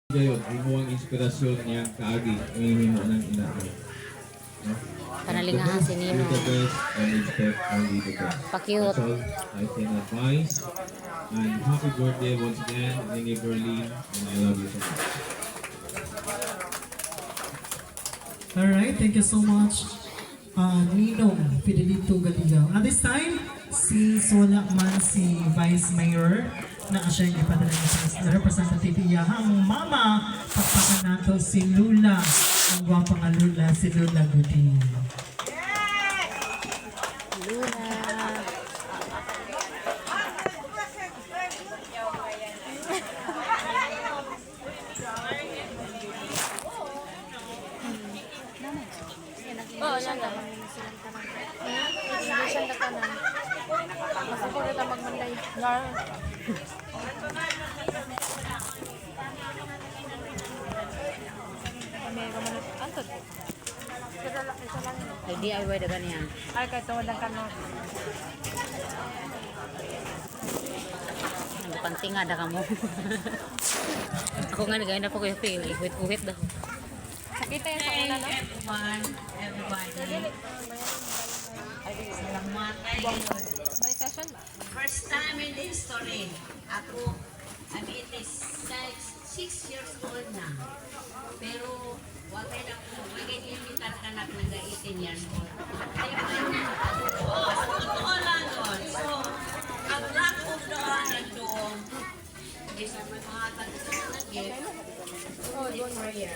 Gayon, imo ang inspirasyon niyang kaagi ang himo ng ina. No? Panalingahan si Nino. You're the best and expect only the best. Pa-cute. That's all I can advise. And happy birthday once again, Nini Berlin, and I love you so much. Alright, thank you so much, Ninong Fidelito Galigaw. At this time, wala man si Vice Mayor na siya yung ipadala niya sa representative iyahang mama, pakpakan nato si Lula, ang gwapang nga Lula, si Lula Gudin. Luna. Oo, siya na. Hindi siya nakanan. Mas ako rin ang magmanday. May gamanan. Antod. Isa lang. Ay, DIY daga niya. Ay, kahit walang kanon. Nagpanting nga daga mo. Ako nga nagayin ako kayo pil. Ihwit-uhit daw. Sakita yan sa una, no? Everybody. Salamat kayo. By session. First time in history. Ako, I'm 6 years old na. Pero, wag kayo limitar ka na kung 18 years old. Oo, totoo lang doon. So, ang lack of doon nandun is mga taga-gift. Oh, don't worry.